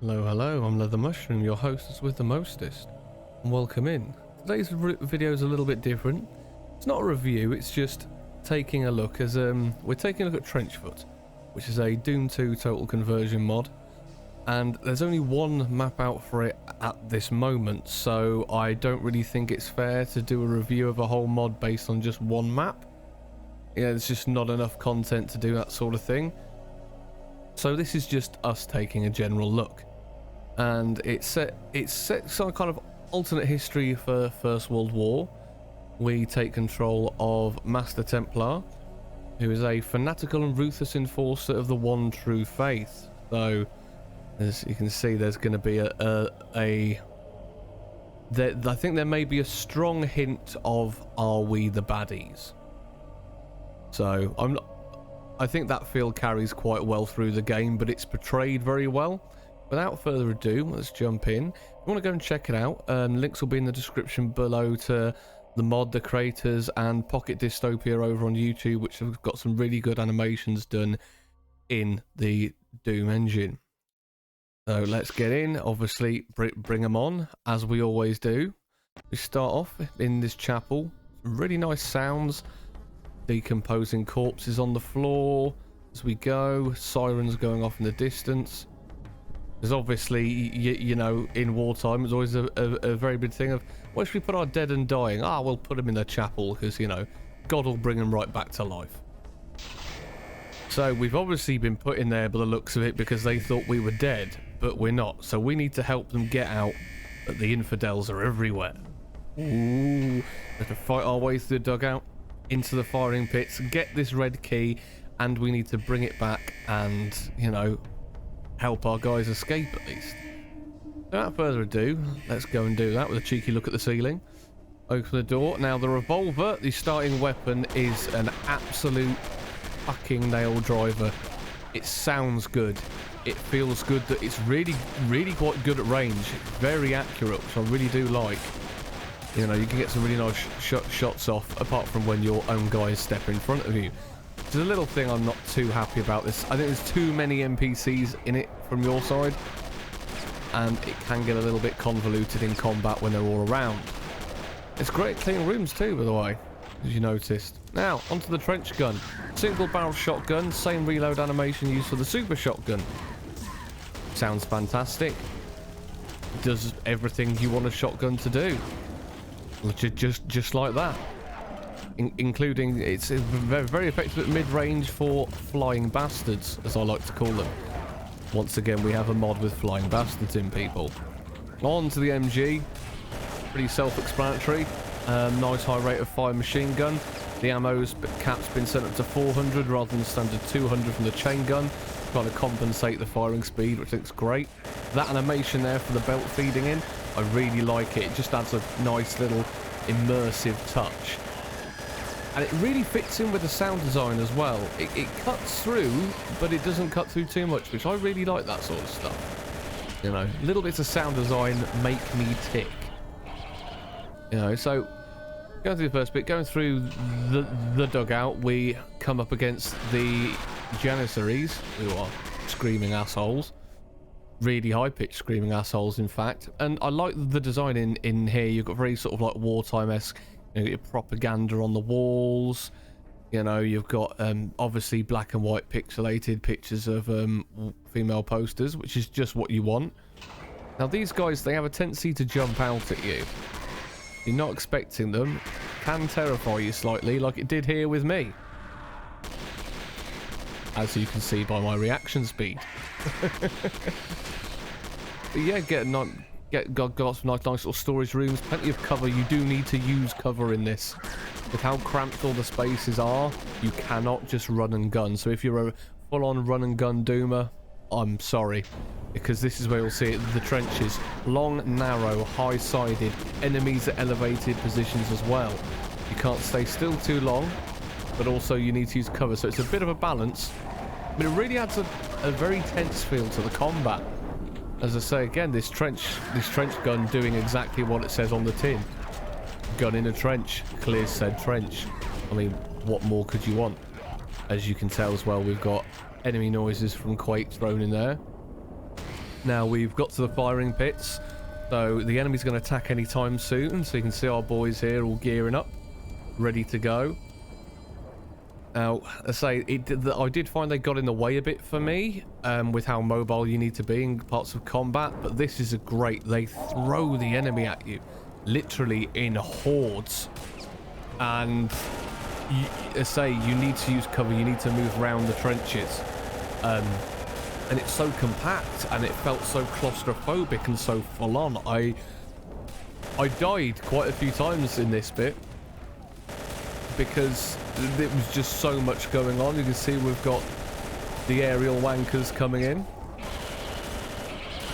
Hello, hello, I'm LeatherMushroom, your hostess with the mostest, and welcome in. Today's video is a little bit different. It's not a review, it's just taking a look as we're taking a look at Trenchfoot, which is a Doom 2 total conversion mod, and there's only one map out for it at this moment, so I don't really think it's fair to do a review of a whole mod based on just one map. Yeah, there's just not enough content to do that sort of thing. So this is just us taking a general look, and it's set some kind of alternate history for First World War. We take control of Master Templar, who is a fanatical and ruthless enforcer of the one true faith. So as you can see, there's going to be I think there may be a strong hint of, are we the baddies? So I think that feel carries quite well through the game, but it's portrayed very well. Without further ado, let's jump in. If you want to go and check it out, links will be in the description below to the mod, the creators, and Pocket Dystopia over on YouTube, which have got some really good animations done in the Doom engine. So let's get in. Obviously, bring them on, as we always do. We start off in this chapel. Some really nice sounds. Decomposing corpses on the floor as we go. Sirens going off in the distance. There's obviously, you know, in wartime, it's always a very big thing of, where should we put our dead and dying? Ah, we'll put them in the chapel because, you know, God will bring them right back to life. So we've obviously been put in there by the looks of it because they thought we were dead, but we're not. So we need to help them get out, but the infidels are everywhere. Ooh, we have to fight our way through the dugout, into the firing pits, get this red key, and we need to bring it back and, you know, help our guys escape at least. Without further ado, let's go and do that with a cheeky look at the ceiling. Open the door. Now the revolver, the starting weapon, is an absolute fucking nail driver. It sounds good. It feels good that it's really quite good at range. Very accurate, which I really do like. You know, you can get some really nice shots off, apart from when your own guys step in front of you. There's a little thing I'm not too happy about this. I think there's too many NPCs in it from your side, and it can get a little bit convoluted in combat when they're all around. It's great clean rooms too, by the way, as you noticed. Now, onto the trench gun. Single barrel shotgun, same reload animation used for the super shotgun. Sounds fantastic. Does everything you want a shotgun to do. Just like that. Including, it's very effective at mid-range for flying bastards, as I like to call them. Once again, we have a mod with flying bastards in, people. On to the MG. Pretty self-explanatory. Nice high rate of fire machine gun. The ammo's cap's been set up to 400 rather than the standard 200 from the chain gun. Trying to compensate the firing speed, which looks great. That animation there for the belt feeding in, I really like it. It just adds a nice little immersive touch. And it really fits in with the sound design as well. It cuts through, but it doesn't cut through too much, which I really like that sort of stuff. You know, little bits of sound design make me tick. You know, so going through the first bit, going through the dugout, we come up against the Janissaries, who are screaming assholes. Really high-pitched screaming assholes, in fact. And I like the design in here. You've got very sort of like wartime-esque, you know, your propaganda on the walls. You know, you've got obviously black and white pixelated pictures of female posters, which is just what you want. Now these guys, they have a tendency to jump out at you. You're not expecting them. Can terrify you slightly, like it did here with me. As you can see by my reaction speed. But yeah, got some nice little storage rooms, plenty of cover. You do need to use cover in this. With how cramped all the spaces are, you cannot just run and gun. So if you're a full-on run and gun doomer, I'm sorry, because this is where you'll see it. The trenches, long, narrow, high-sided, enemies at elevated positions as well. You can't stay still too long, but also you need to use cover. So it's a bit of a balance, but it really adds a very tense feel to the combat. As I say again, this trench gun doing exactly what it says on the tin. Gun in a trench, clears said trench. I mean, what more could you want? As you can tell as well, we've got enemy noises from Quake thrown in there. Now we've got to the firing pits, so the enemy's going to attack anytime soon. So you can see our boys here all gearing up, ready to go. Now, I say I did find they got in the way a bit for me with how mobile you need to be in parts of combat, but this is a great. They throw the enemy at you, literally in hordes, and you need to use cover. You need to move around the trenches. And it's so compact, and it felt so claustrophobic and so full on. I died quite a few times in this bit because it was just so much going on. You can see we've got the aerial wankers coming in.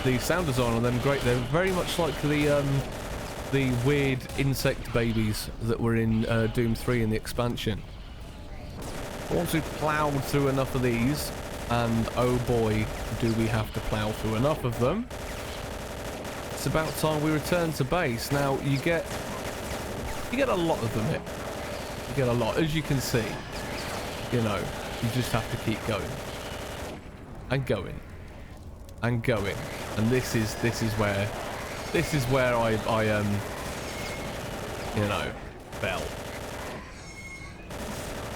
The sound design on them great. They're very much like the weird insect babies that were in Doom 3 in the expansion. Once we've plowed through enough of these, and oh boy, do we have to plow through enough of them. It's about time we return to base. Now you get a lot of them here. You get a lot, as you can see. You know, you just have to keep going and going and going. And this is where I you know, fell.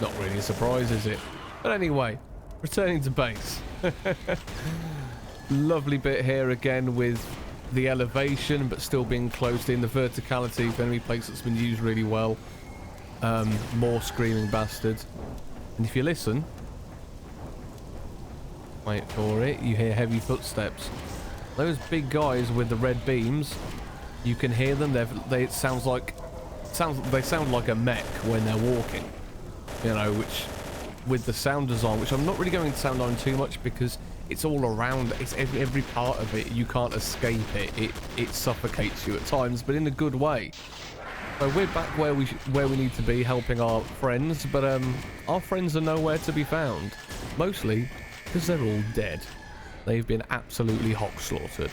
Not really a surprise, is it? But anyway, returning to base. Lovely bit here again with the elevation, but still being closed in. The verticality of enemy placements been used really well. More screaming bastards. And if you listen, wait for it, you hear heavy footsteps. Those big guys with the red beams, you can hear them. They sound like a mech when they're walking. You know, which with the sound design, which I'm not really going to sound on too much because it's all around. It's every part of it. You can't escape it. It suffocates you at times, but in a good way. So we're back where we need to be, helping our friends, but our friends are nowhere to be found. Mostly because they're all dead. They've been absolutely hog slaughtered.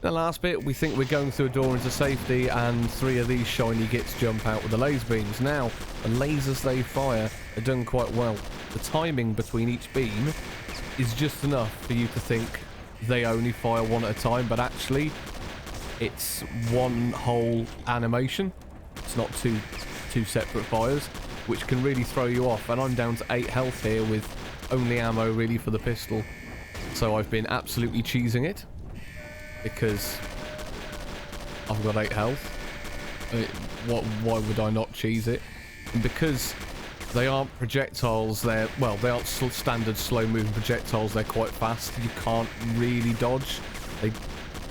The last bit, we think we're going through a door into safety, and 3 of these shiny gits jump out with the laser beams. Now, the lasers they fire are done quite well. The timing between each beam is just enough for you to think they only fire one at a time, but actually it's one whole animation. It's not two separate fires, which can really throw you off. And I'm down to 8 health here with only ammo really for the pistol, so I've been absolutely cheesing it because I've got 8 health. Why would I not cheese it? And because they aren't projectiles, they aren't standard slow moving projectiles. They're quite fast. You can't really dodge. They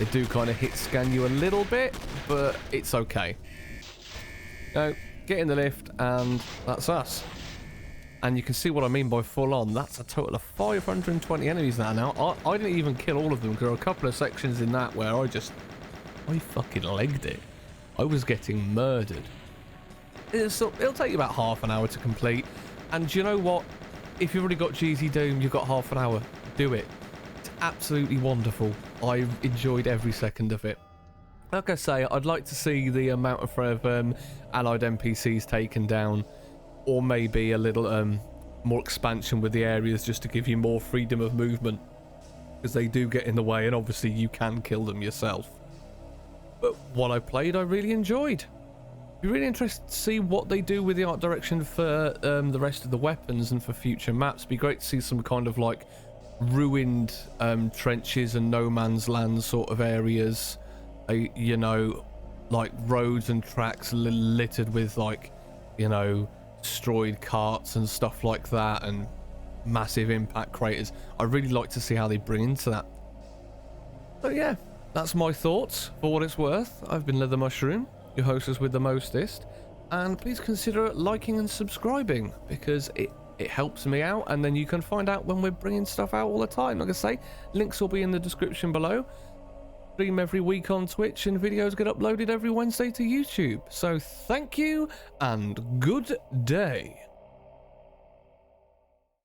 do kind of hit scan you a little bit, but it's okay. Now, get in the lift, and that's us. And you can see what I mean by full on. That's a total of 520 enemies now. I didn't even kill all of them. There are a couple of sections in that where I fucking legged it. I was getting murdered. It'll take you about half an hour to complete. And do you know what? If you've already got GZ Doom, you've got half an hour. Do it. It's absolutely wonderful. I've enjoyed every second of it. Like I say, I'd like to see the amount of allied NPCs taken down, or maybe a little more expansion with the areas just to give you more freedom of movement, because they do get in the way, and obviously you can kill them yourself. But what I played, I really enjoyed. Be really interested to see what they do with the art direction for the rest of the weapons and for future maps. Be great to see some kind of like ruined trenches and no man's land sort of areas, you know, like roads and tracks littered with, like, you know, destroyed carts and stuff like that, and massive impact craters. I really like to see how they bring into that. So yeah, that's my thoughts. For what it's worth, I've been LeatherMushroom, your hostess with the mostest, and please consider liking and subscribing, because it helps me out, and then you can find out when we're bringing stuff out all the time. Like I say, links will be in the description below. Stream every week on Twitch, and videos get uploaded every Wednesday to YouTube. So thank you and good day.